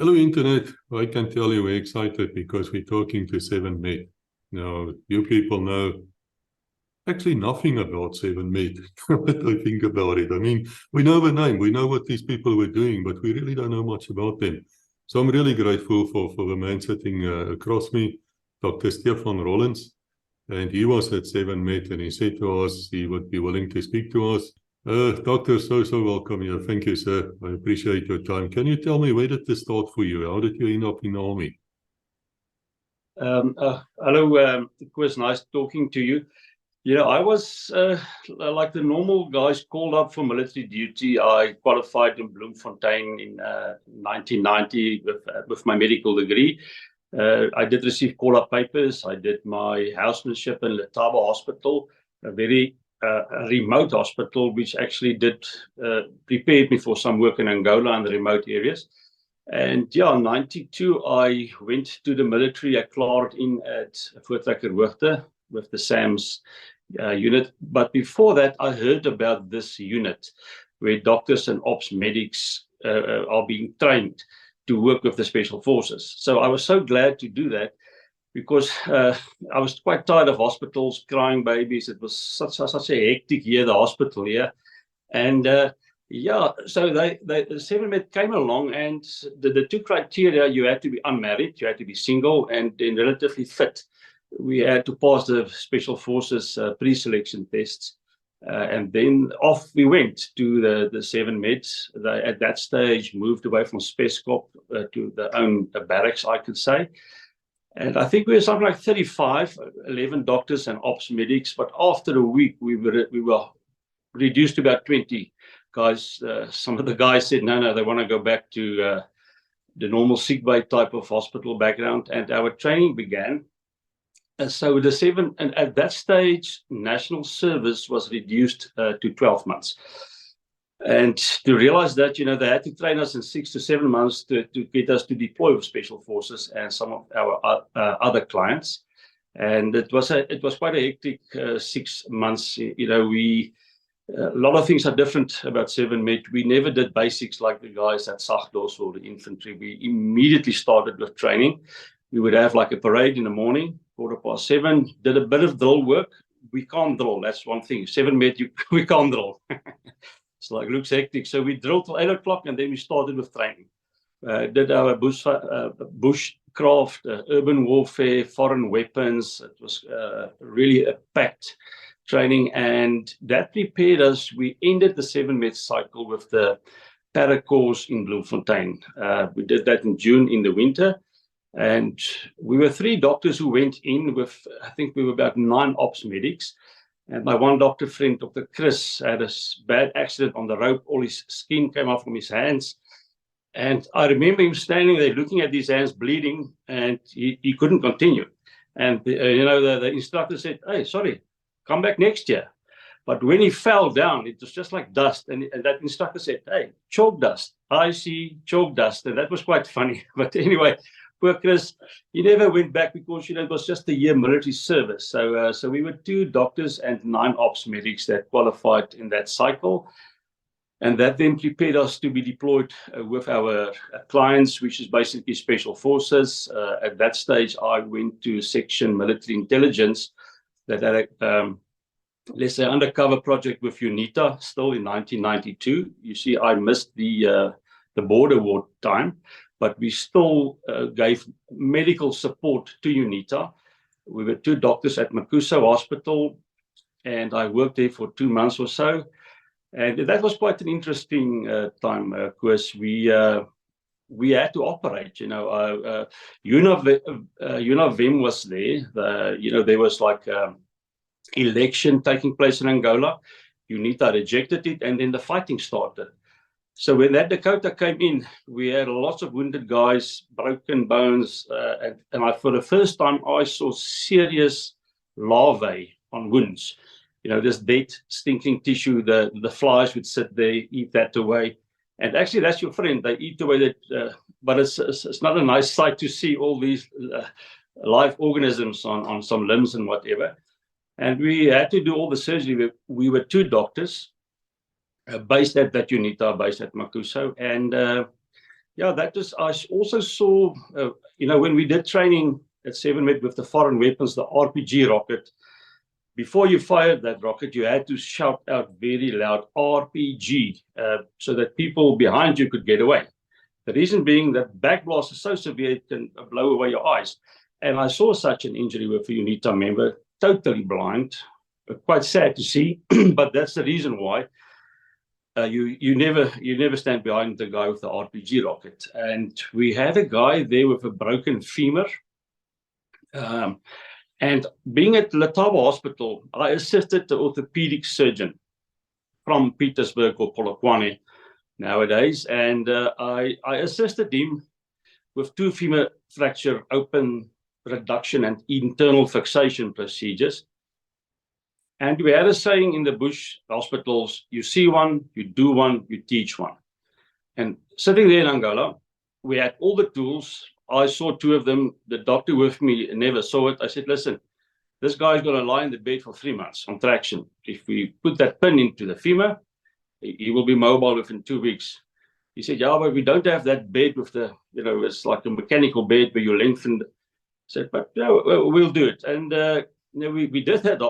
Hello, Internet. I can tell you we're excited because we're talking to 7Med. Now, you people know actually nothing about 7Med. What I think about it. I mean, we know the name, we know what these people were doing, but we really don't know much about them. So I'm really grateful for the man sitting across me, Dr. Stefan Rawlins. And he was at 7Med and he said to us he would be willing to speak to us. Doctor, so welcome here. Thank you, sir. I appreciate your time. Can you tell me, where did this start for you? How did you end up in the army? Hello, Koos, nice talking to you. I was like the normal guys called up for military duty. I qualified in Bloemfontein in 1990 with my medical degree. I did receive call-up papers. I did my housemanship in Letaba Hospital, a very remote hospital, which actually did prepare me for some work in Angola and the remote areas. And yeah, in 92, I went to the military. I cleared in at Voortrekker Hoogte with the SAMS unit. But before that, I heard about this unit where doctors and ops medics are being trained to work with the special forces. So I was so glad to do that because I was quite tired of hospitals, crying babies. It was such a hectic year, the hospital here. And so the 7Med came along, and the two criteria: you had to be unmarried, you had to be single, and then relatively fit. We had to pass the Special Forces pre-selection tests. And then off we went to the 7Med. They, at that stage, moved away from Spescop to their own barracks, I could say. And I think we were something like 35, 11 doctors and ops medics. But after a week, we were reduced to about 20 guys. Some of the guys said, no, they want to go back to the normal sick bay type of hospital background. And our training began. So and at that stage, national service was reduced to 12 months. And to realize that, they had to train us in 6 to 7 months to get us to deploy with special forces and some of our other clients. And it was quite a hectic 6 months. A lot of things are different about 7Med. We never did basics like the guys at Sagdos or the infantry. We immediately started with training. We would have like a parade in the morning, 7:15, did a bit of drill work. We can't drill, that's one thing. 7Med, we can't drill. It's like, looks hectic. So we drilled till 8 o'clock and then we started with training. Did our bushcraft, urban warfare, foreign weapons. It was really a packed training, and that prepared us. We ended the 7Med cycle with the para course in Bloemfontein. We did that in June in the winter. And we were 3 doctors who went in with, I think we were about 9 ops medics. And my one doctor friend, Dr. Chris, had a bad accident on the rope. All his skin came off from his hands. And I remember him standing there looking at his hands bleeding, and he couldn't continue. And, the instructor said, hey, sorry, come back next year. But when he fell down, it was just like dust. And that instructor said, hey, chalk dust. I see chalk dust. And that was quite funny. But anyway, poor Chris, he never went back because, it was just a year military service. So we were 2 doctors and 9 ops medics that qualified in that cycle. And that then prepared us to be deployed with our clients, which is basically special forces. At that stage, I went to section military intelligence that had a, let's say, undercover project with UNITA still in 1992. You see, I missed the border war time. But we still gave medical support to UNITA. We were 2 doctors at Makuso Hospital, and I worked there for 2 months or so. And that was quite an interesting time, because we had to operate. UNAVEM was there. There was like election taking place in Angola. UNITA rejected it, and then the fighting started. So when that Dakota came in, we had lots of wounded guys, broken bones, and for the first time, I saw serious larvae on wounds. This dead, stinking tissue. The flies would sit there, eat that away, and actually, that's your friend. They eat away that, but it's not a nice sight to see all these live organisms on some limbs and whatever. And we had to do all the surgery. We were 2 doctors. Based at that UNITA, based at Makuso, and Yeah, that is. I also saw, when we did training at 7 Met with the foreign weapons, the RPG rocket. Before you fired that rocket, you had to shout out very loud RPG so that people behind you could get away. The reason being that backblast is so severe it can blow away your eyes. And I saw such an injury with a UNITA member, totally blind. Quite sad to see, but that's the reason why. You never stand behind the guy with the RPG rocket. And we had a guy there with a broken femur. And being at Letaba Hospital, I assisted the orthopedic surgeon from Petersburg or Polokwane nowadays, and I assisted him with 2 femur fracture open reduction and internal fixation procedures. And we had a saying in the bush hospitals, you see one, you do one, you teach one. And sitting there in Angola, we had all the tools. I saw 2 of them. The doctor with me never saw it. I said, listen, this guy's going to lie in the bed for 3 months on traction. If we put that pin into the femur, he will be mobile within 2 weeks. He said, yeah, but we don't have that bed with the, it's like a mechanical bed where you lengthen. I said, but we'll do it. And we did that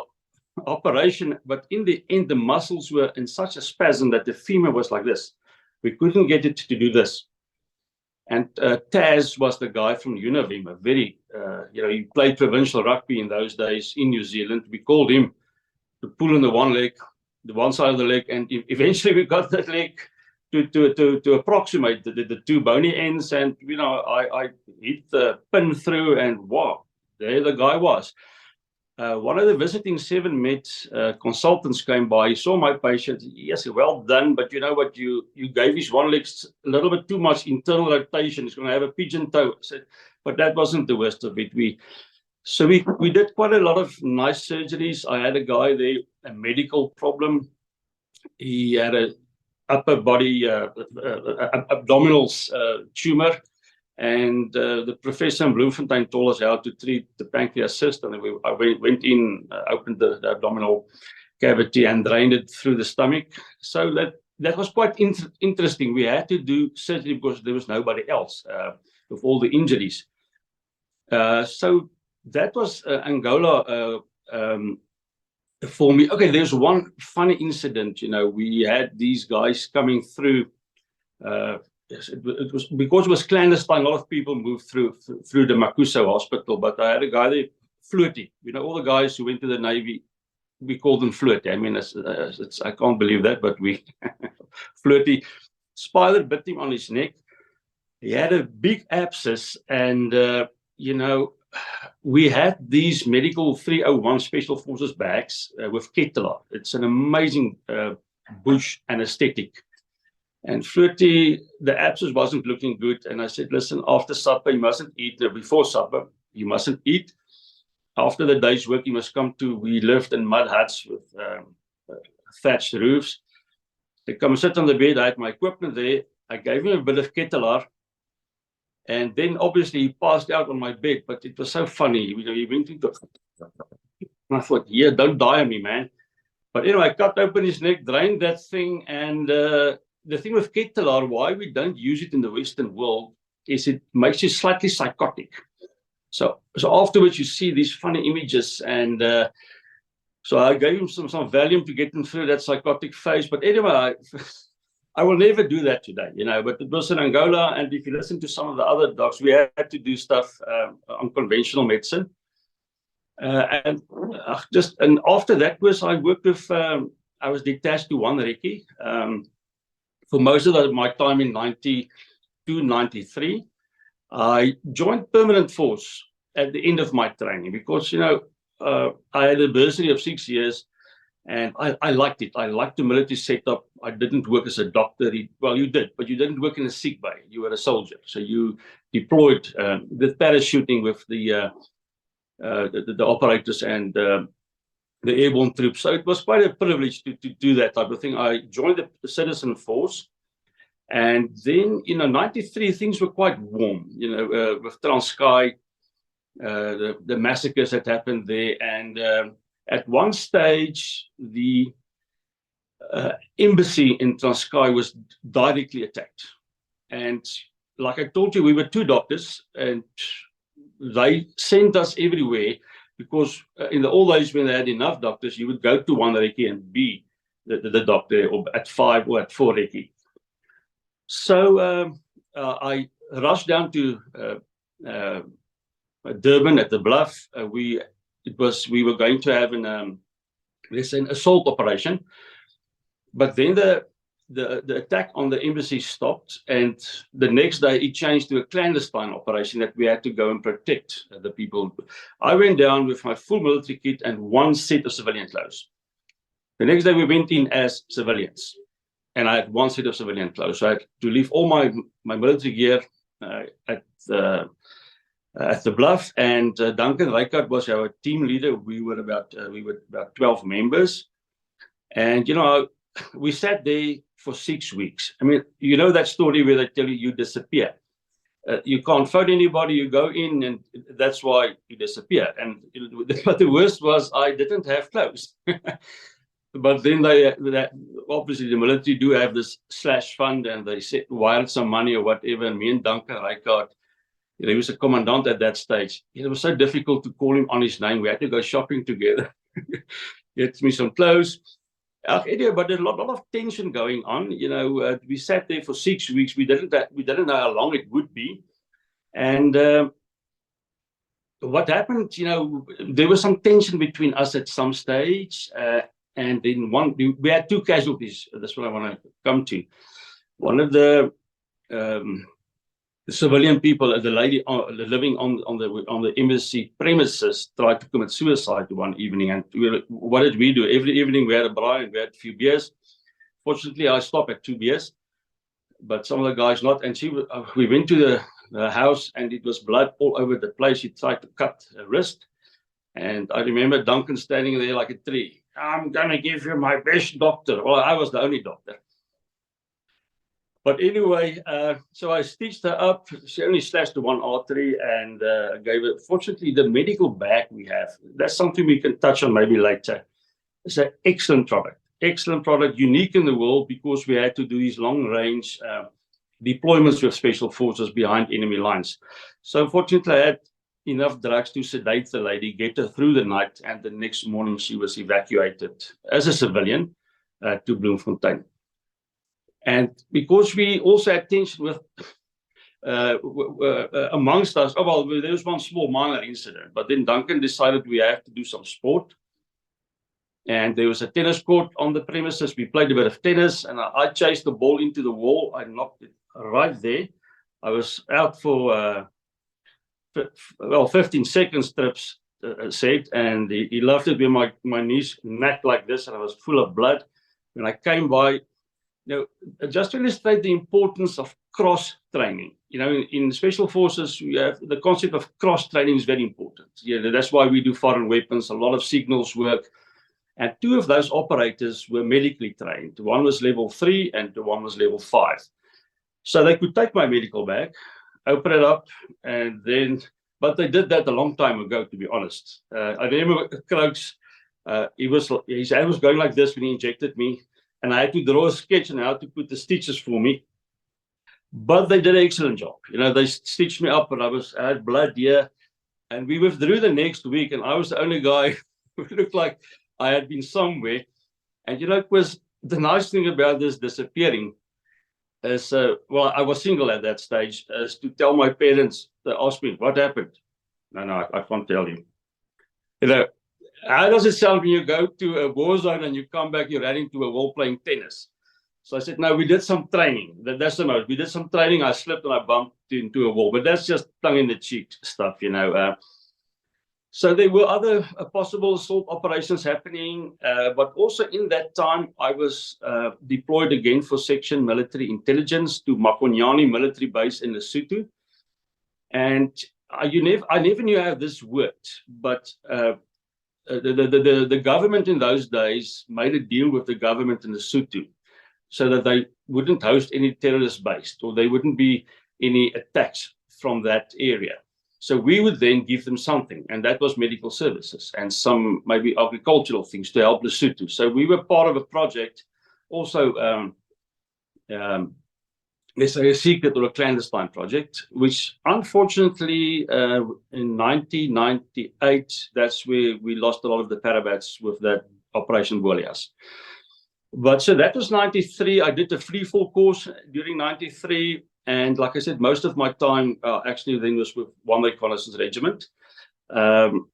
operation, but in the end, the muscles were in such a spasm that the femur was like this. We couldn't get it to do this. And Taz was the guy from Univim, a very, he played provincial rugby in those days in New Zealand. We called him to pull in the one side of the leg, and eventually we got that leg to approximate the 2 bony ends. And, I hit the pin through, and wow, there the guy was. One of the visiting 7Met consultants came by. He saw my patient. Yes, well done, but you know what? You gave his one leg a little bit too much internal rotation. He's going to have a pigeon toe. I said, but that wasn't the worst of it. We did quite a lot of nice surgeries. I had a guy there, a medical problem. He had a upper body abdominal tumor. And the professor in Bloemfontein told us how to treat the pancreas cyst. And I went in, opened the abdominal cavity and drained it through the stomach. So that was quite interesting. We had to do surgery because there was nobody else with all the injuries. So that was Angola for me. Okay, there's one funny incident. We had these guys coming through. It was because it was clandestine. A lot of people moved through the Makuso hospital, but I had a guy there, Floaty. All the guys who went to the Navy, we called them Floaty. I mean, I can't believe that, but we Floaty. Spider bit him on his neck. He had a big abscess, and we had these medical 301 Special Forces bags with Ketalar. It's an amazing bush anesthetic. And Floaty, the abscess wasn't looking good. And I said, listen, after supper, you mustn't eat. Before supper, you mustn't eat. After the day's work, you must come to, we lived in mud huts with thatched roofs. They come and sit on the bed. I had my equipment there. I gave him a bit of Ketalar. And then obviously he passed out on my bed. But it was so funny. He went into, and I thought, yeah, don't die on me, man. But anyway, I cut open his neck, drained that thing, and the thing with Ketalar, why we don't use it in the Western world, is it makes you slightly psychotic. So afterwards you see these funny images, and so I gave him some Valium to get him through that psychotic phase. But anyway, I will never do that today, But it was in Angola, and if you listen to some of the other docs, we had to do stuff on conventional medicine. And after that I worked with. I was detached to 1 recce. For most of my time in 92, 93, I joined permanent force at the end of my training because, I had a bursary of 6 years and I liked it. I liked the military setup. I didn't work as a doctor. Well, you did, but you didn't work in a sick bay. You were a soldier. So you deployed the parachuting with the operators and the airborne troops. So it was quite a privilege to do that type of thing. I joined the citizen force. And then, 93, things were quite warm, with Transkei, the massacres that happened there. And at one stage, the embassy in Transkei was directly attacked. And like I told you, we were 2 doctors, and they sent us everywhere because in the old days when they had enough doctors, you would go to 1 recce and be the doctor, or at 5 or at 4 recce. So I rushed down to Durban at the Bluff. We were going to have an assault operation, but then the attack on the embassy stopped, and the next day it changed to a clandestine operation that we had to go and protect the people. I went down with my full military kit and 1 set of civilian clothes. The next day we went in as civilians, and I had 1 set of civilian clothes. So I had to leave all my military gear at the Bluff, and Duncan Reichardt was our team leader. We were about 12 members, and we sat there for 6 weeks. I mean, you know that story where they tell you disappear. You can't phone anybody. You go in, and that's why you disappear. But the worst was I didn't have clothes. But then obviously the military do have this slash fund, and they wired some money or whatever. And me and Duncan Reichardt, he was a commandant at that stage. It was so difficult to call him on his name. We had to go shopping together. Get me some clothes. Anyway, but there's a lot of tension going on. We sat there for 6 weeks. We didn't know how long it would be, and what happened? There was some tension between us at some stage, and then we had 2 casualties. That's what I want to come to. One of the civilian people, the lady living on the embassy premises, tried to commit suicide one evening. And what did we do? Every evening we had a braai and we had a few beers. Fortunately, I stopped at 2 beers, but some of the guys not. And we went to the house, and it was blood all over the place. She tried to cut her wrist, and I remember Duncan standing there like a tree. I'm gonna give you my best doctor. Well, I was the only doctor. But anyway, so I stitched her up. She only slashed the 1 artery, and gave her. Fortunately, the medical bag we have, that's something we can touch on maybe later. It's an excellent product, unique in the world, because we had to do these long-range deployments with special forces behind enemy lines. So fortunately, I had enough drugs to sedate the lady, get her through the night, and the next morning she was evacuated as a civilian to Bloemfontein. And because we also had tension with amongst us, well, there was one small minor incident, but then Duncan decided we have to do some sport. And there was a tennis court on the premises. We played a bit of tennis, and I chased the ball into the wall. I knocked it right there. I was out for 15 seconds, Trips said, and he left it with my knees, neck like this, and I was full of blood. When I came by, just to illustrate the importance of cross training. In special forces, we have the concept of cross training is very important. That's why we do foreign weapons, a lot of signals work. And 2 of those operators were medically trained. One was level 3 and the one was level 5. So they could take my medical bag, open it up, and then, but they did that a long time ago, to be honest. I remember Kroos, his hand was going like this when he injected me, and I had to draw a sketch on how to put the stitches for me. But they did an excellent job. They stitched me up, and I had blood here, and we withdrew the next week, and I was the only guy who looked like I had been somewhere. And it was the nice thing about this disappearing is, well, I was single at that stage, is to tell my parents. They asked me, what happened? No, I can't tell you. How does it sound when you go to a war zone and you come back, you're heading to a wall playing tennis? So I said, no, we did some training. That's the most. We did some training. I slipped and I bumped into a wall, but that's just tongue in the cheek stuff, So there were other possible assault operations happening, but also in that time, I was deployed again for Section Military Intelligence to Makonyane military base in Lesotho. And I never knew how this worked, but the government in those days made a deal with the government in Lesotho so that they wouldn't host any terrorist base, or there wouldn't be any attacks from that area. So we would then give them something, and that was medical services and some maybe agricultural things to help Lesotho. So we were part of a project also let's say, a secret or a clandestine project, which unfortunately in 1998, that's where we lost a lot of the parabats with that Operation Boreas. But so that was 93. I did the free fall course during 93. And like I said, most of my time actually then was with 1 Reconnaissance Regiment. On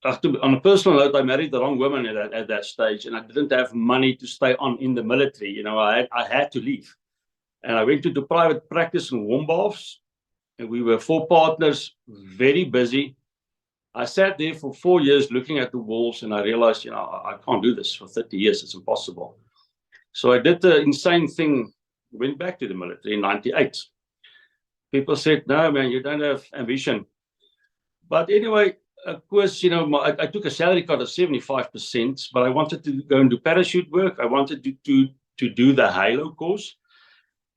a personal note, I married the wrong woman at that stage, and I didn't have money to stay on in the military. You know, I had to leave. And I went to the private practice in Wombafs, and we were 4 partners, very busy. I sat there for 4 years looking at the walls, and I realized, you know, I can't do this for 30 years. It's impossible. So I did the insane thing, went back to the military in 98. People said, no, man, you don't have ambition. But anyway, of course, you know, I took a salary cut of 75%, but I wanted to go and do parachute work. I wanted to do the Halo course.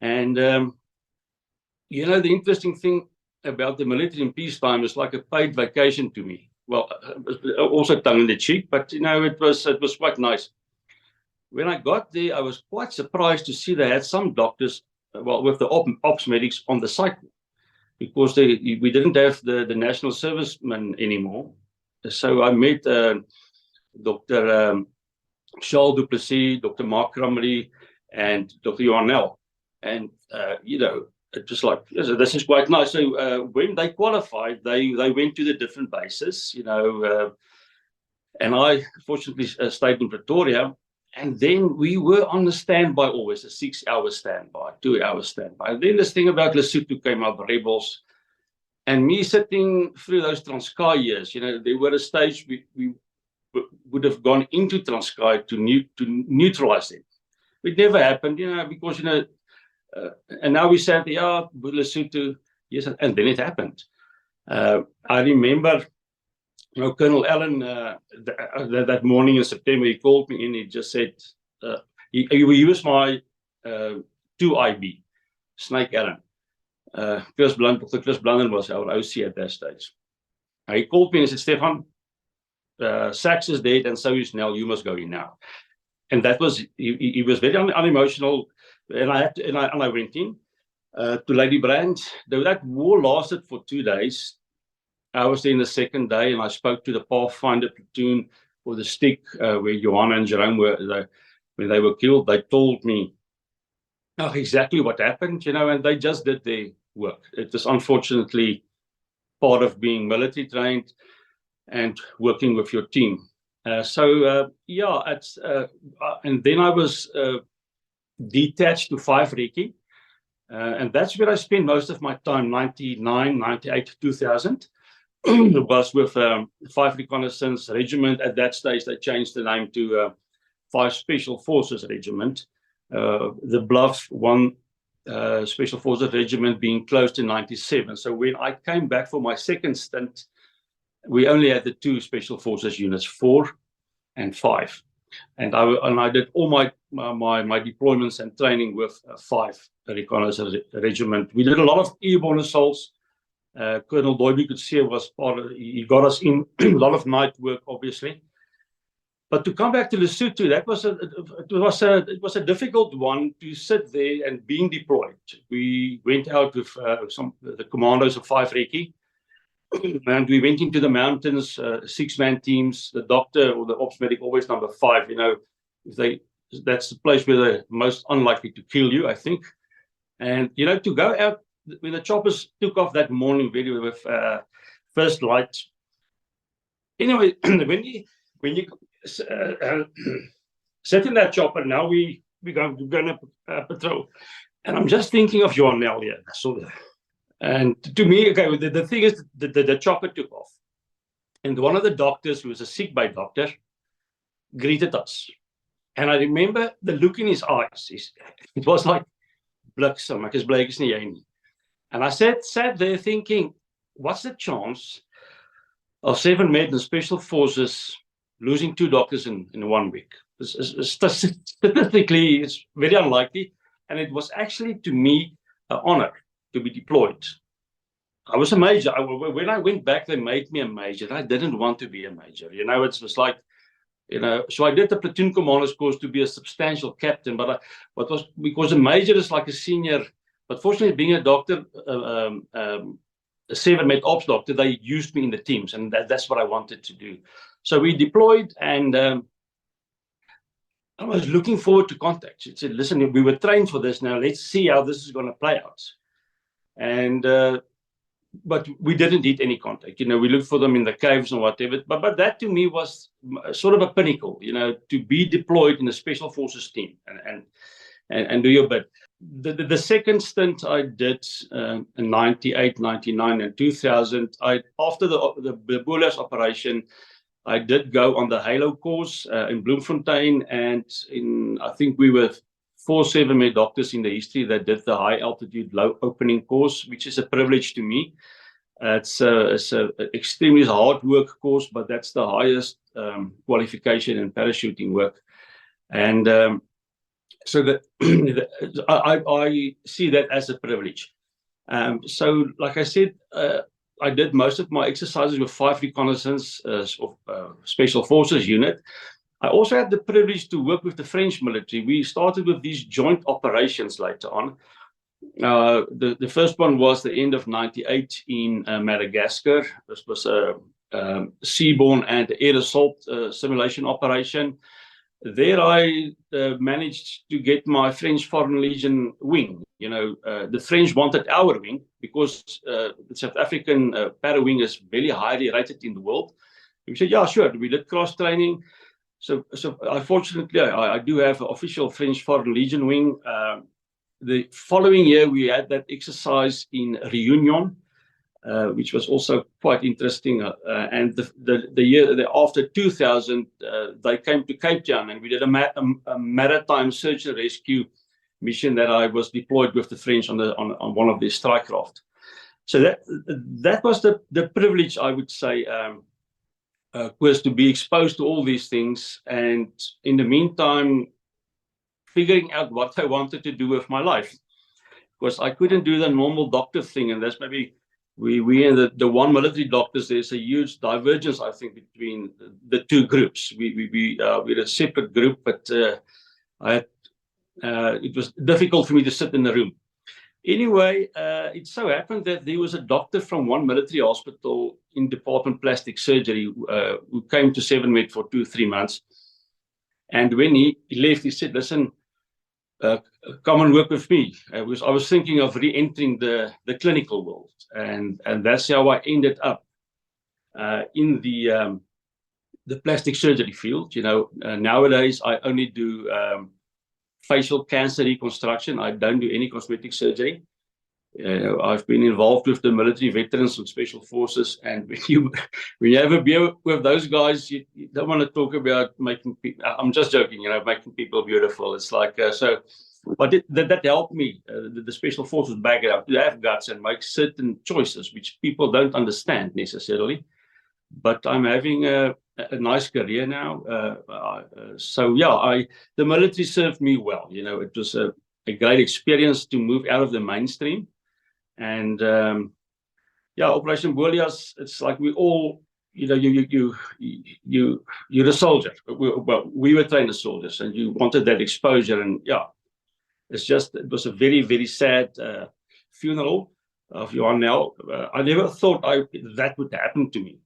And, you know, the interesting thing about the military in peacetime is like a paid vacation to me. Well, also tongue in the cheek, but, you know, it was quite nice. When I got there, I was quite surprised to see they had some doctors, well, with the ops medics on the site, because we didn't have the national servicemen anymore. So I met Dr. Charles Duplessis, Dr. Mark Crumley, and Dr. Johanel. And, you know, it was like, this is quite nice. So when they qualified, they went to the different bases, you know, and I fortunately stayed in Pretoria. And then we were on the standby always, a 6-hour standby, 2-hour standby. And then this thing about Lesotho came up, rebels. And me sitting through those Transkei years, you know, there were a stage we would have gone into Transkei to neutralize them. It never happened, you know, because, you know, and now we said, yeah, Lesotho, yes, and then it happened. I remember, you know, Colonel Allen, that morning in September, he called me in. He just said, he was my 2IB, Snake Allen. Dr. Chris Blunden was our OC at that stage. He called me and said, Stefan, Sachs is dead, and so is Nell. You must go in now. And that was, he was very unemotional, and I went in to Lady Brand. That war lasted for 2 days. I was there in the second day, and I spoke to the Pathfinder platoon for the stick where Johanna and Jerome were. When they were killed, they told me exactly what happened, you know, and they just did their work. It was unfortunately part of being military trained and working with your team. Yeah, it's and then I was detached to 5 Recce, and that's where I spent most of my time, 99, 98, 2000. Was with 5 Reconnaissance Regiment. At that stage, they changed the name to 5 Special Forces Regiment. The Bluff 1 Special Forces Regiment being closed in 97. So when I came back for my second stint, we only had the 2 Special Forces units, 4 and 5. And I did all my deployments and training with 5 Reconnaissance Regiment. We did a lot of airborne assaults. Colonel Doiby could see was part of, he got us in a lot of night work, obviously. But to come back to Lesotho, that was it was a difficult one to sit there and being deployed. We went out with the commandos of 5 Recce, and we went into the mountains, 6-man teams. The doctor or the ops medic always number 5. You know, that's the place where they're most unlikely to kill you, I think. And you know, to go out when the choppers took off that morning, really with first light. Anyway, when you sit in that chopper, now we're going to patrol, and I'm just thinking of Johan Nell here. And to me, okay, the thing is, the chopper took off, and one of the doctors, who was a sick bay doctor, greeted us, and I remember the look in his eyes. It was like bliksem, ek is bly ek is nie jy nie. And I sat there thinking, what's the chance of 7 men in Special Forces losing 2 doctors in 1 week? Statistically, it's very unlikely. And it was actually, to me, an honor to be deployed. I was a major. When I went back, they made me a major. I didn't want to be a major. You know, it was like, you know, so I did the platoon commander's course to be a substantial captain. But because a major is like a senior But fortunately, being a doctor, a 7-med ops doctor, they used me in the teams, and that's what I wanted to do. So we deployed, and I was looking forward to contact. She said, listen, we were trained for this now. Let's see how this is going to play out. And but we didn't need any contact. We looked for them in the caves and whatever. But that to me was sort of a pinnacle, to be deployed in a special forces team and do your bit. The second stint I did in 98, 99, and 2000, after the Bolas operation, I did go on the Halo course in Bloemfontein, and I think we were 4 7-med doctors in the history that did the high altitude, low opening course, which is a privilege to me. It's an extremely hard work course, but that's the highest qualification in parachuting work. And so that I see that as a privilege. So, like I said, I did most of my exercises with 5 Reconnaissance Special Forces unit. I also had the privilege to work with the French military. We started with these joint operations later on. The first one was the end of 98 in Madagascar. This was a seaborne and air assault simulation operation. There I managed to get my French Foreign Legion wing. The French wanted our wing because the South African para wing is very highly rated in the world. We said, yeah, sure. We did cross training. So unfortunately, I do have an official French Foreign Legion wing. The following year, we had that exercise in Réunion, which was also quite interesting. And the year after 2000, they came to Cape Town, and we did a maritime search and rescue mission that I was deployed with the French on one of their strike craft. So that was the privilege, I would say, was to be exposed to all these things, and in the meantime, figuring out what I wanted to do with my life, because I couldn't do the normal doctor thing, and that's maybe we and the one military doctors. There's a huge divergence, I think, between the two groups. We're a separate group, but it was difficult for me to sit in the room. Anyway, it so happened that there was a doctor from one military hospital in Department Plastic Surgery who came to 7-med for 2-3 months. And when he left, he said, listen, come and work with me. I was thinking of re-entering the clinical world. And that's how I ended up in the plastic surgery field. Nowadays, I only do facial cancer reconstruction. I don't do any cosmetic surgery. I've been involved with the military veterans and special forces, and when you have a beer with those guys, you don't want to talk about making people. I'm just joking, making people beautiful. It's like but that helped me. The special forces background to have guts and make certain choices which people don't understand necessarily. But I'm having a nice career now. So yeah, the military served me well. It was a great experience to move out of the mainstream. And Operation Bolas, it's like we all, you're a soldier. We were trained as soldiers, and you wanted that exposure. And yeah, it was a very, very sad funeral of Johan Nel. I never thought that would happen to me.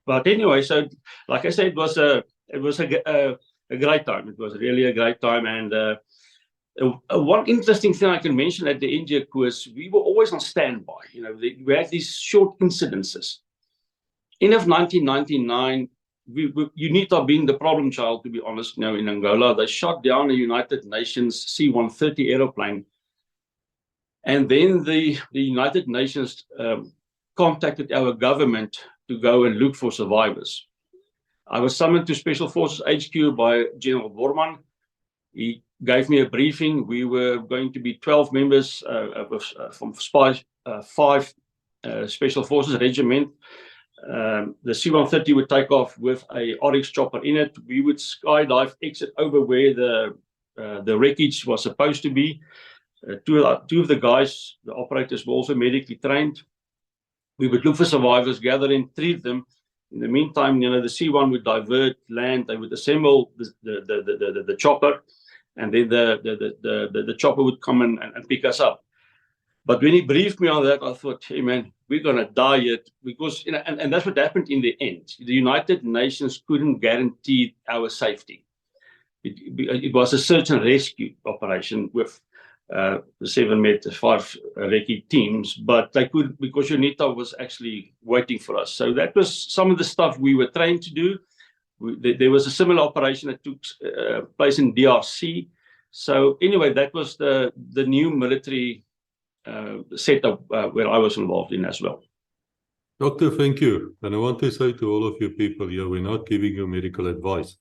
But anyway, so like I said, it was a great time. It was really a great time. And one interesting thing I can mention at the NGO course, we were always on standby. We had these short incidences. End of 1999, UNITA being the problem child, to be honest, in Angola, they shot down a United Nations C-130 aeroplane. And then the United Nations contacted our government to go and look for survivors. I was summoned to Special Forces HQ by General Bormann. He gave me a briefing. We were going to be 12 members from 5 Special Forces Regiment. The C-130 would take off with a Oryx chopper in it. We would skydive, exit over where the wreckage was supposed to be. Two of the guys, the operators, were also medically trained. We would look for survivors, gather and treat them. In the meantime, the C-1 would divert, land. They would assemble the chopper. and then the chopper would come and pick us up. But when he briefed me on that, I thought, hey man, we're gonna die yet, because and that's what happened in the end. The United Nations couldn't guarantee our safety. It was a search and rescue operation with the 7 5 recce teams, but they could, because UNITA was actually waiting for us. So that was some of the stuff we were trained to do. There was a similar operation that took place in DRC. So anyway, that was the new military setup where I was involved in as well. Doctor, thank you. And I want to say to all of you people here, we're not giving you medical advice.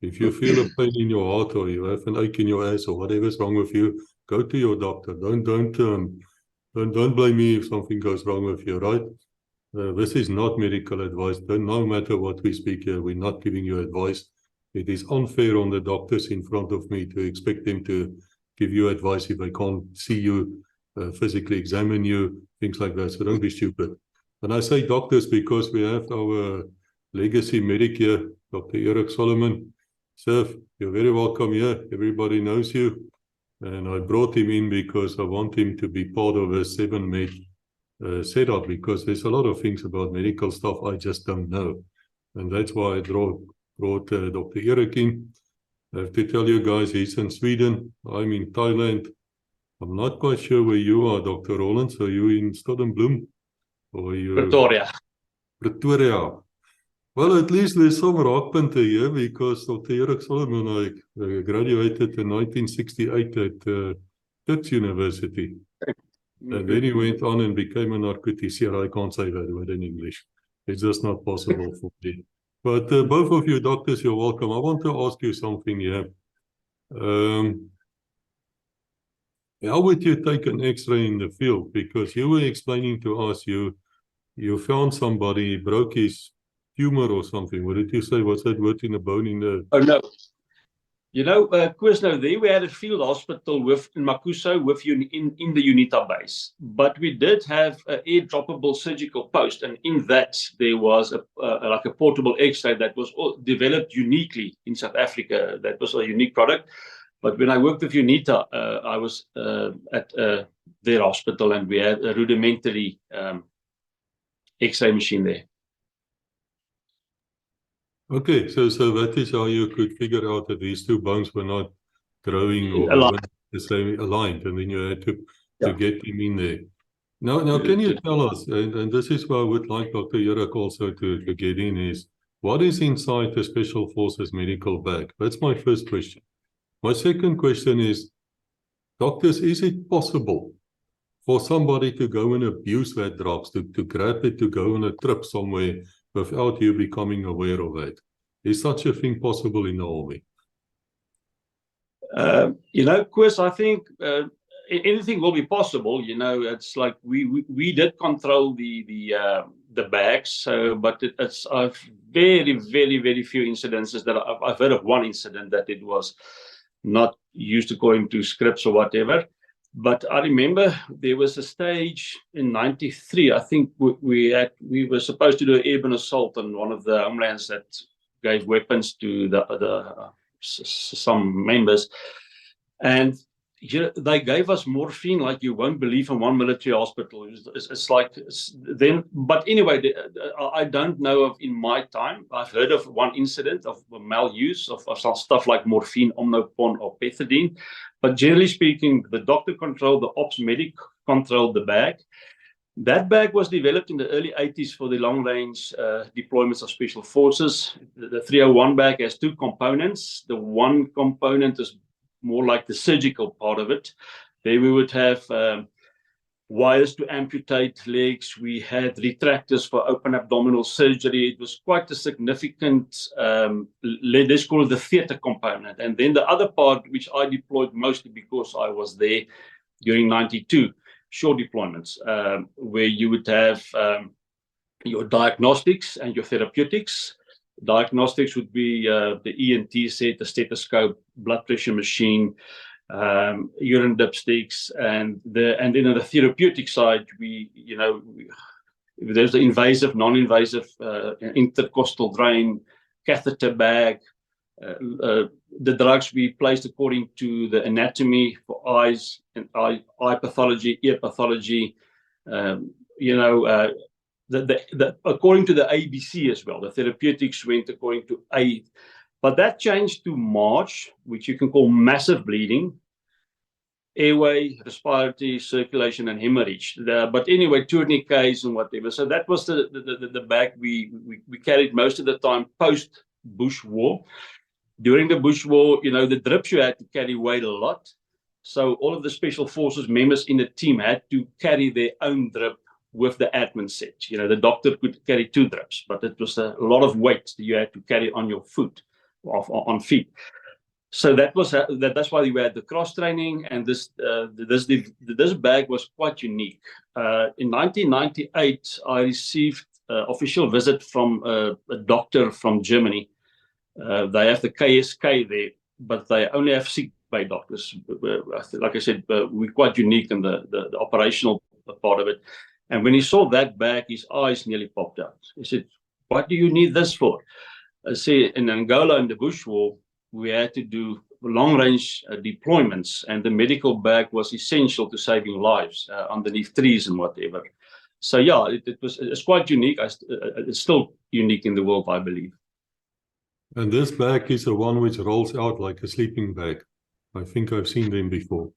If you feel a pain in your heart, or you have an ache in your ass, or whatever's wrong with you, go to your doctor. Don't blame me if something goes wrong with you, right? This is not medical advice. No matter what we speak here, we're not giving you advice. It is unfair on the doctors in front of me to expect them to give you advice if they can't see you, physically examine you, things like that. So don't be stupid. And I say doctors because we have our legacy medic here, Dr. Eric Solomon. Sir, you're very welcome here. Everybody knows you. And I brought him in because I want him to be part of a 7-med setup, because there's a lot of things about medical stuff I just don't know. And that's why I brought Dr. Eric in. I have to tell you guys, he's in Sweden. I'm in Thailand. I'm not quite sure where you are, Dr. Rawlins. Are you in Stoddenbloem? Or are you... Pretoria. Pretoria. Well, at least there's some raakpunte here, because Dr. Eric Solomon, I graduated in 1968 at Tuks University. And then he went on and became a narcoticier. I can't say that word in English. It's just not possible for me. But both of you doctors, you're welcome. I want to ask you something here. How would you take an X-ray in the field? Because you were explaining to us, you found somebody, broke his tumor or something. What did you say? What's that word in the bone in the... Oh, no. You know, Koos, now there we had a field hospital in Makuso in the UNITA base. But we did have an air-droppable surgical post. And in that, there was like a portable X-ray that was developed uniquely in South Africa. That was a unique product. But when I worked with UNITA, I was at their hospital, and we had a rudimentary X-ray machine there. Okay, so that is how you could figure out that these two bones were not growing or aligned, and then you had to get them in there. Now, can you tell us, and this is where I would like Dr. Eric also to get in, is what is inside the Special Forces medical bag? That's my first question. My second question is, doctors, is it possible for somebody to go and abuse that drugs, to grab it, to go on a trip somewhere without you becoming aware of it? Is such a thing possible in the army? You know, Koos, I think anything will be possible. You know, it's like we did control the bags, but it's very, very, very few incidences that I've heard of. One incident that it was not used according to scripts or whatever. But I remember there was a stage in '93. I think we were supposed to do an airborne assault on one of the homelands that gave weapons to some members, and they gave us morphine like you won't believe in one military hospital. But anyway, I don't know of in my time. I've heard of one incident of maluse of some stuff like morphine, omnipon, or pethidine. But generally speaking, the doctor controlled, the ops medic controlled the bag. That bag was developed in the early 80s for the long-range deployments of special forces. The 301 bag has two components. The one component is more like the surgical part of it. There we would have wires to amputate legs. We had retractors for open abdominal surgery. It was quite a significant, let's call it the theater component. And then the other part, which I deployed mostly because I was there during '92, short deployments, where you would have your diagnostics and your therapeutics. Diagnostics would be the ENT set, the stethoscope, blood pressure machine, urine dipsticks, and then on the therapeutic side, there's the invasive, non-invasive, intercostal drain, catheter bag, The drugs we placed according to the anatomy for eyes and eye pathology, ear pathology, according to the ABC as well. The therapeutics went according to A. But that changed to March, which you can call massive bleeding, airway, respiratory, circulation, and hemorrhage. But anyway, tourniquets and whatever. So that was the bag we carried most of the time post-Bush War. During the Bush War, the drips you had to carry weighed a lot. So all of the Special Forces members in the team had to carry their own drip with the admin set. The doctor could carry 2 drips, but it was a lot of weight that you had to carry on your foot, on feet. So that's why we had the cross training, and this bag was quite unique. In 1998, I received an official visit from a doctor from Germany. They have the KSK there, but they only have sick bay doctors. Like I said, we're quite unique in the operational part of it. And when he saw that bag, his eyes nearly popped out. He said, "What do you need this for?" I say, in Angola, in the Bush War, we had to do long-range deployments, and the medical bag was essential to saving lives underneath trees and whatever. So yeah, it's quite unique. It's still unique in the world, I believe. And this bag is the one which rolls out like a sleeping bag. I think I've seen them before.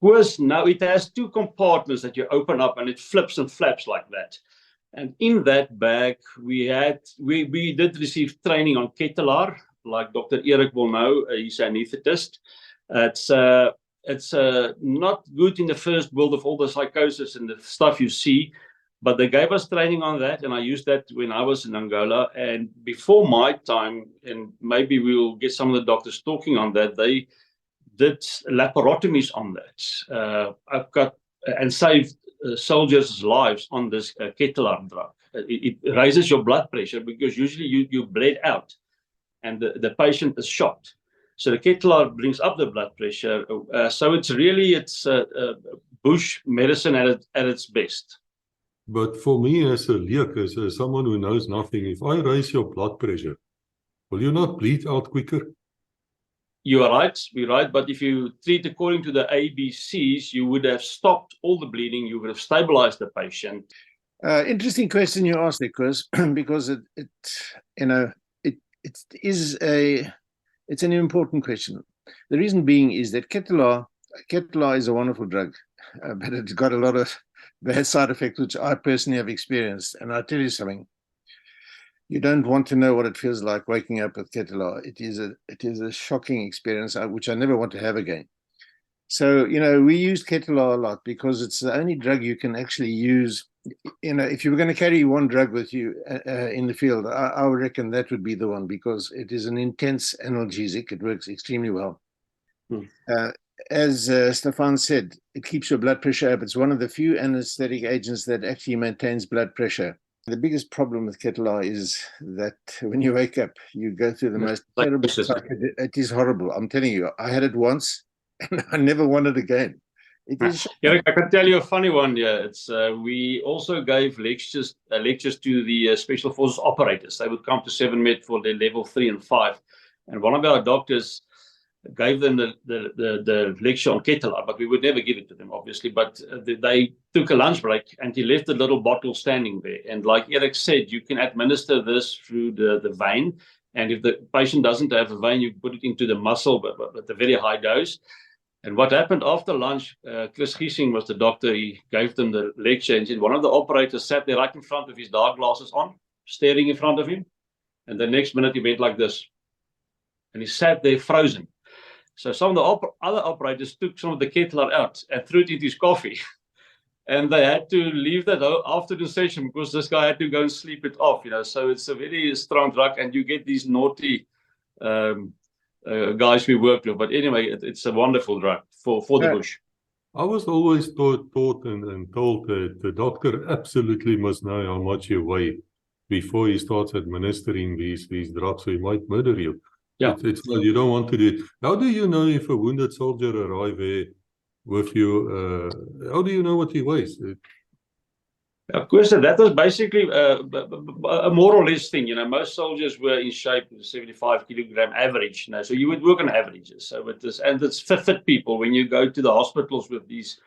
Koos, now it has 2 compartments that you open up, and it flips and flaps like that. And in that bag, we did receive training on Ketalar, like Dr. Eric will know. He's an anesthetist. It's not good in the first world of all the psychosis and the stuff you see, but they gave us training on that, and I used that when I was in Angola. And before my time, and maybe we'll get some of the doctors talking on that, they did laparotomies on that. I've got and saved soldiers' lives on this Ketalar drug. It raises your blood pressure because usually you bled out, and the patient is shocked. So the Ketalar brings up the blood pressure. So it's bush medicine at its best. But for me as a leek, as someone who knows nothing, if I raise your blood pressure, will you not bleed out quicker? You are right, we're right. But if you treat according to the ABCs, you would have stopped all the bleeding. You would have stabilized the patient. Interesting question you asked there, Koos, because it's an important question. The reason being is that Ketalar is a wonderful drug, but it's got a lot of bad side effects, which I personally have experienced. And I'll tell you something. You don't want to know what it feels like waking up with Ketalar. It is a shocking experience, which I never want to have again. So, we used Ketalar a lot because it's the only drug you can actually use. If you were going to carry one drug with you in the field, I would reckon that would be the one, because it is an intense analgesic. It works extremely well. As Stefan said, it keeps your blood pressure up. It's one of the few anesthetic agents that actually maintains blood pressure. The biggest problem with Ketalar is that when you wake up, you go through the most terrible cycle. It is horrible. I'm telling you, I had it once and I never want it again. It is. Eric, I can tell you a funny one. Yeah, it's we also gave lectures to the Special Forces operators. They would come to 7-Med for their level 3 and 5, and one of our doctors gave them the lecture on Ketalar, but we would never give it to them, obviously. But they took a lunch break, and he left the little bottle standing there. And like Eric said, you can administer this through the vein, and if the patient doesn't have a vein, you put it into the muscle, but at a very high dose. And what happened after lunch, Chris Giesing was the doctor. He gave them the lecture, and said one of the operators sat there right in front of his dark glasses on, staring in front of him. And the next minute he went like this, and he sat there frozen. So some of the other operators took some of the Ketalar out and threw it into his coffee. And they had to leave that afternoon session because this guy had to go and sleep it off. So it's a very strong drug, and you get these naughty guys we work with. But anyway, it's a wonderful drug for the bush. I was always taught and told that the doctor absolutely must know how much you weigh before he starts administering these drugs, so he might murder you. Yeah, it's you don't want to do it. How do you know if a wounded soldier arrives there with you? How do you know what he weighs? Of course, that was basically a more or less thing. Most soldiers were in shape with a 75-kilogram average. So you would work on averages. So it's fit people. When you go to the hospitals with these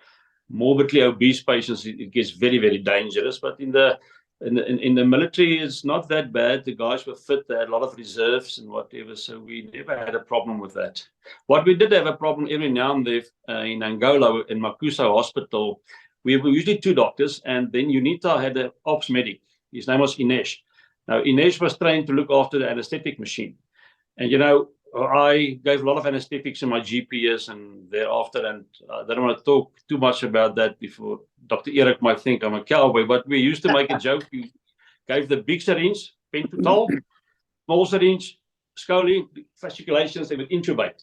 morbidly obese patients, it gets very, very dangerous. But in the military, it's not that bad. The guys were fit. They had a lot of reserves and whatever. So we never had a problem with that. What we did have a problem every now and then in Angola, in Makusa Hospital, we were usually 2 doctors, and then UNITA had an ops medic. His name was Inesh. Now, Inesh was trained to look after the anesthetic machine. And, I gave a lot of anesthetics in my GP years and thereafter, and I don't want to talk too much about that before Dr. Eric might think I'm a cowboy, but we used to make a joke. You gave the big syringe, pentothal, small syringe, scoling, fasciculations, they would intubate.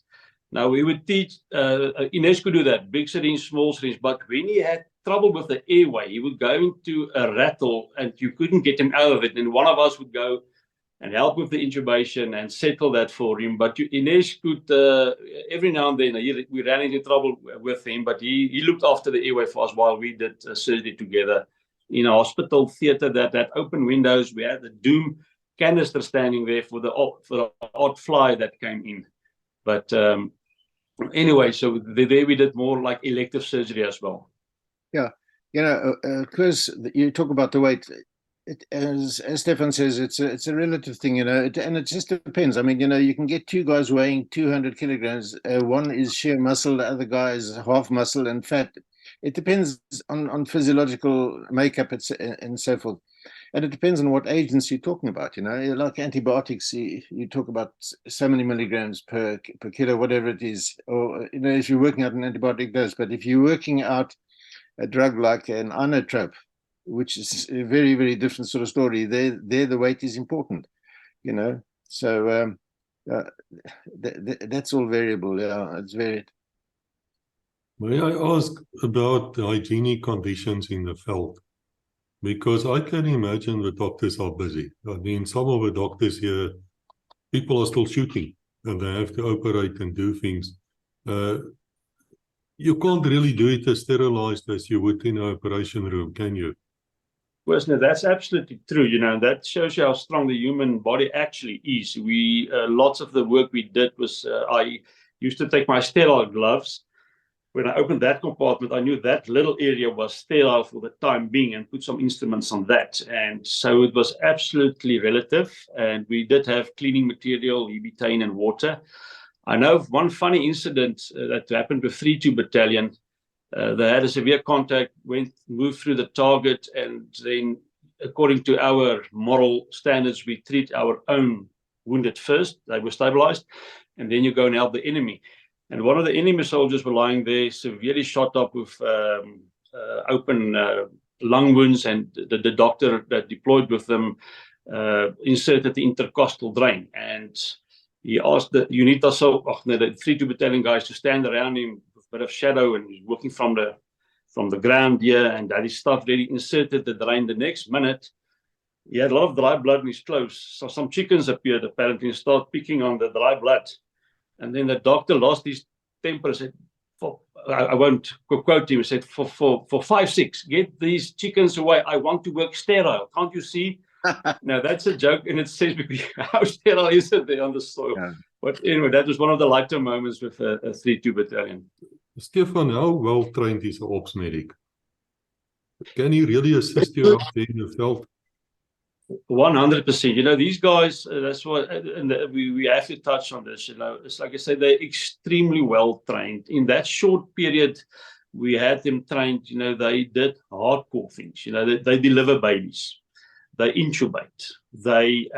Now, we would teach, Inesh could do that, big syringe, small syringe, but when he had trouble with the airway, he would go into a rattle and you couldn't get him out of it. And one of us would go and help with the intubation and settle that for him. But Inesh could, every now and then, we ran into trouble with him, but he looked after the airway for us while we did surgery together in a hospital theater that had open windows. We had the Doom canister standing there for the odd fly that came in. But anyway, so there we did more like elective surgery as well. Yeah, Koos, you talk about the weight. As Stefan says, it's a relative thing, and it just depends. I mean, you can get 2 guys weighing 200 kilograms. One is sheer muscle, the other guy is half muscle and fat. It depends on physiological makeup and so forth. And it depends on what agents you're talking about. Like antibiotics, you talk about so many milligrams per kilo, whatever it is. Or, if you're working out an antibiotic dose. But if you're working out a drug like an inotrope, which is a very, very different sort of story, there the weight is important, So that's all variable. Yeah, it's varied. May I ask about the hygienic conditions in the field? Because I can imagine the doctors are busy. I mean, some of the doctors here, people are still shooting and they have to operate and do things. You can't really do it as sterilized as you would in an operation room, can you? Well, no, that's absolutely true. That shows you how strong the human body actually is. Lots of the work we did was, I used to take my sterile gloves. When I opened that compartment, I knew that little area was sterile for the time being and put some instruments on that. And so it was absolutely relative. And we did have cleaning material, butane and water. I know of one funny incident that happened with 3-2 Battalion. They had a severe contact, moved through the target, and then, according to our moral standards, we treat our own wounded first. They were stabilized, and then you go and help the enemy. And one of the enemy soldiers were lying there, severely shot up with open lung wounds, and the doctor that deployed with them inserted the intercostal drain. And he asked the UNITA, the 3-2 Battalion guys to stand around him with a bit of shadow, and he's working from the ground here, and that his stuff really inserted the drain. The next minute, he had a lot of dry blood in his clothes. So some chickens appeared apparently and started picking on the dry blood. And then the doctor lost his temper and said, I won't quote him, he said, for 5-6, get these chickens away. I want to work sterile. Can't you see? Now, that's a joke, and it says, how sterile is it there on the soil? Yeah. But anyway, that was one of the lighter moments with a 3-2 Battalion. Stefan, how well trained is an ops medic? Can he really assist you out there in the field? 100%. These guys, that's what, and we have to touch on this. It's like I said, they're extremely well trained. In that short period, we had them trained. They did hardcore things. They deliver babies, they intubate, they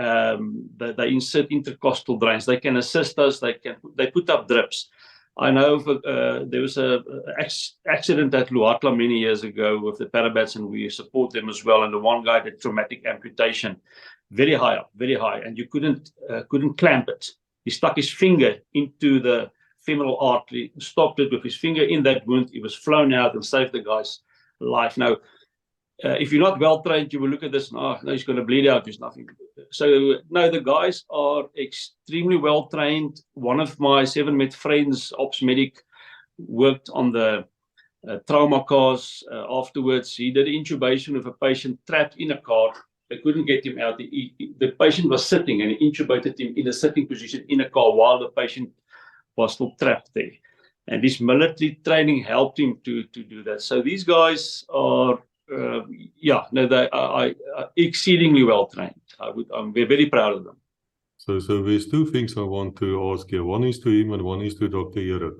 insert intercostal drains, they can assist us, they put up drips. I know there was an accident at Luatla many years ago with the parabats, and we support them as well. And the one guy did traumatic amputation, very high up, and you couldn't clamp it. He stuck his finger into the femoral artery, stopped it with his finger in that wound. He was flown out and saved the guy's life. Now, if you're not well trained, you will look at this and, no, he's going to bleed out. There's nothing. So, no, the guys are extremely well trained. One of my 7-Met friends, ops medic, worked on the trauma cars. Afterwards, he did intubation of a patient trapped in a car. They couldn't get him out. The patient was sitting, and he intubated him in a sitting position in a car while the patient was still trapped there. And this military training helped him to do that. So these guys are, they are exceedingly well trained. We're very proud of them. So there's two things I want to ask you. One is to him and one is to Dr. Erik.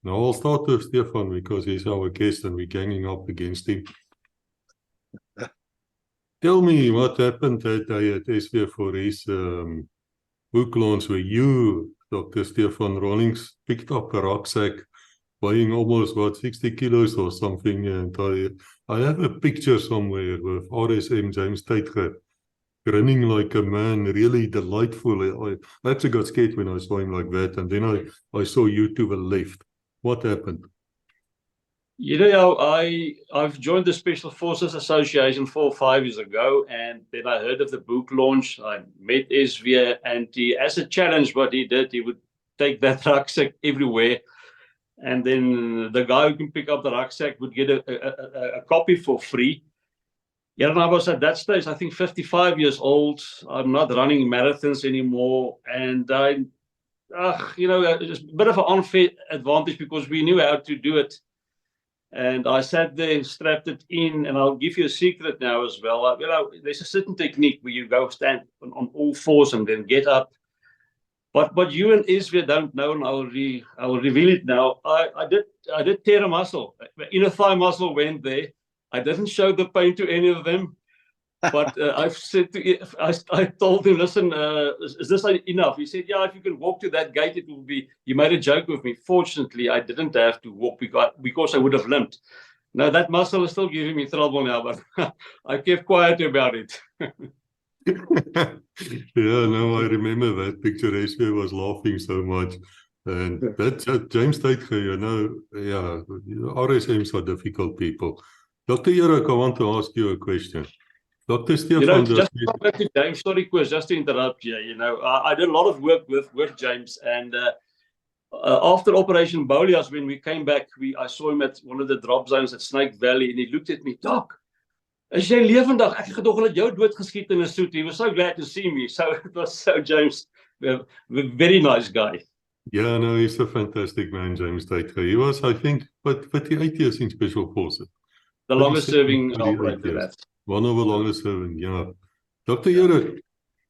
Now I'll start with Stefan because he's our guest and we're ganging up against him. Tell me what happened that day at SW for his book launch where you, Dr. Stefan Rawlins, picked up a rucksack weighing almost, 60 kilos or something. And I have a picture somewhere with RSM James Tytger grinning like a man, really delightful. I actually got scared when I saw him like that. And then I saw you to the left. What happened? You know, I've joined the Special Forces Association 4 or 5 years ago, and then I heard of the book launch. I met SV, and as a challenge, what he did, he would take that rucksack everywhere, and then the guy who can pick up the rucksack would get a copy for free. Yeah, and I was at that stage, I think 55 years old. I'm not running marathons anymore, and it's a bit of an unfair advantage because we knew how to do it. And I sat there, strapped it in, and I'll give you a secret now as well. There's a certain technique where you go stand on all fours and then get up. But what you and Isvia don't know, and I will reveal it now. I did tear a muscle. The inner thigh muscle went there. I didn't show the pain to any of them. But I told him, listen, is this enough? He said, yeah, if you can walk to that gate, it will be. He made a joke with me. Fortunately, I didn't have to walk because I would have limped. Now, that muscle is still giving me trouble now, but I kept quiet about it. Yeah, no, I remember that picture. SV was laughing so much. And that's James Tytger, RSMs are difficult people. Dr. Erik, I want to ask you a question. Dr. Stefan, just to come back to James, sorry, Koos, just to interrupt you. I did a lot of work with James, and after Operation Bolias, when we came back, I saw him at one of the drop zones at Snake Valley, and he looked at me, Doc, is jy lewendig? Ek het gedog hulle jou doodgeskiet in 'n suit. He was so glad to see me. So it was so James, a very nice guy. Yeah, no, he's a fantastic man, James Tytger. He was, I think, but 38 years in Special Forces. The longest serving operator. One of the longest serving, yeah. Dr. Erik,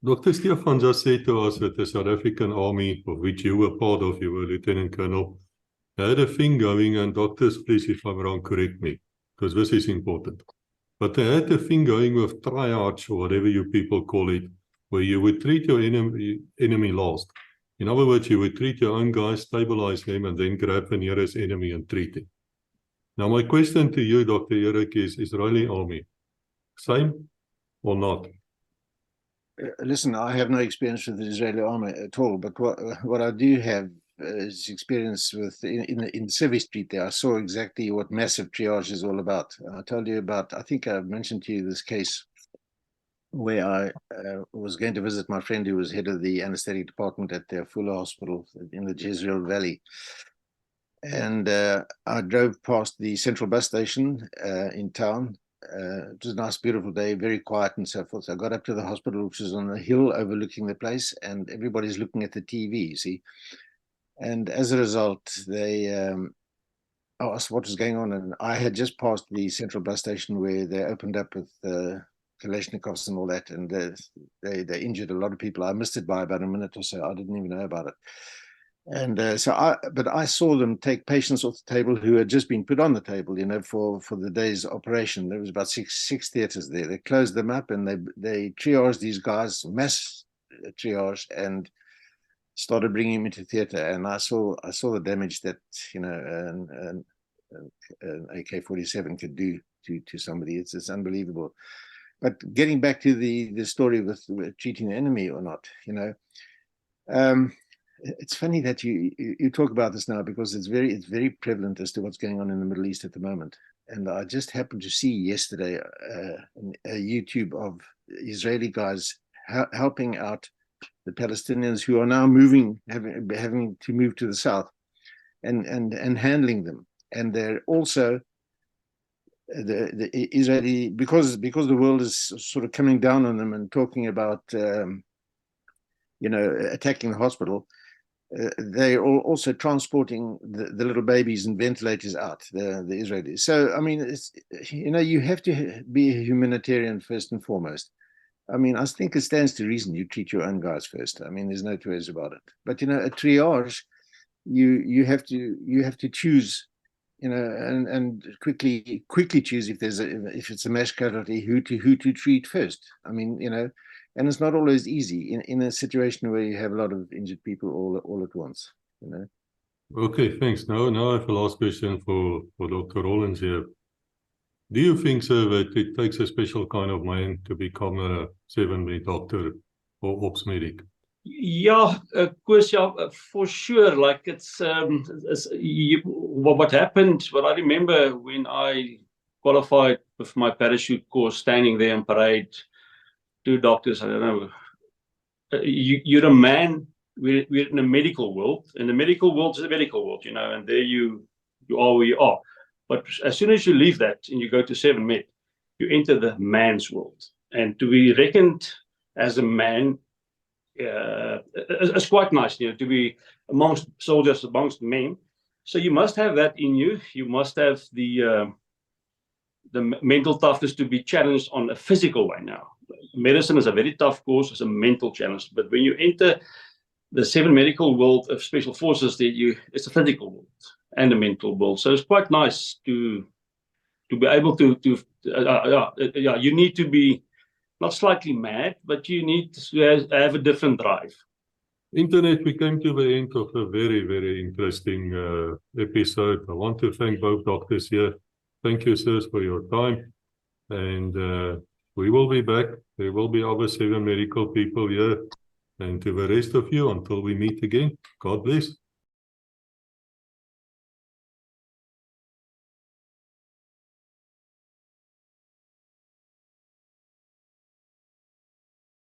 Dr. Stefan just said to us that the South African Army, of which you were part of, you were Lieutenant Colonel, had a thing going, and doctors, please, if I'm wrong, correct me, because this is important. But they had a thing going with triage, or whatever you people call it, where you would treat your enemy last. In other words, you would treat your own guys, stabilize them, and then grab the nearest enemy and treat him. Now, my question to you, Dr. Erik, is Israeli Army same or not? Listen, I have no experience with the Israeli army at all, but what I do have is experience with in Service Street there. I saw exactly what massive triage is all about. I told you about, I think I mentioned to you this case where I was going to visit my friend who was head of the anesthetic department at the Fuller Hospital in the Jezreel Valley. And I drove past the central bus station in town. It was a nice, beautiful day, very quiet and so forth. So I got up to the hospital, which was on a hill overlooking the place, and everybody's looking at the TV, you see. And as a result, they asked what was going on. And I had just passed the central bus station where they opened up with Kalashnikovs and all that. And they injured a lot of people. I missed it by about a minute or so. I didn't even know about it. And but I saw them take patients off the table who had just been put on the table, for the day's operation. There was about six theaters there. They closed them up and they triaged these guys, mass triage, and started bringing them into theater. And I saw the damage that an AK-47 could do to somebody. It's unbelievable. But getting back to the story with treating the enemy or not, it's funny that you talk about this now, because it's very prevalent as to what's going on in the Middle East at the moment. And I just happened to see yesterday a YouTube of Israeli guys helping out the Palestinians who are now having to move to the south, and handling them. and they're also the Israeli, because the world is sort of coming down on them and talking about attacking the hospital. They're also transporting the little babies and ventilators out, the Israelis. So, I mean, it's, you have to be a humanitarian first and foremost. I mean, I think it stands to reason you treat your own guys first. I mean, there's no two ways about it. But, a triage, you have to choose, and quickly choose if it's a mass casualty, who to treat first. I mean, and it's not always easy in a situation where you have a lot of injured people all at once, Okay, thanks. Now I have a last question for Dr. Rawlins here. Do you think, sir, that it takes a special kind of man to become a 7-med doctor or ops medic? Yeah, Koos, yeah, for sure. Like what happened, what I remember when I qualified with my parachute course, standing there in parade, 2 doctors, I don't know. You're a man. We're in a medical world, and the medical world is a medical world, and there you are where you are. But as soon as you leave that and you go to 7-med, you enter the man's world, and to be reckoned as a man, it's quite nice, to be amongst soldiers, amongst men. So you must have that in you. You must have the mental toughness to be challenged on a physical way. Now, medicine is a very tough course. It's a mental challenge. But when you enter the 7 medical world of special forces, it's a physical world and a mental world. So it's quite nice to be able to you need to be not slightly mad, but you need to have a different drive. Internet, we came to the end of a very, very interesting episode. I want to thank both doctors here. Thank you, sirs, for your time. And we will be back. There will be other 7 medical people here. And to the rest of you, until we meet again, God bless.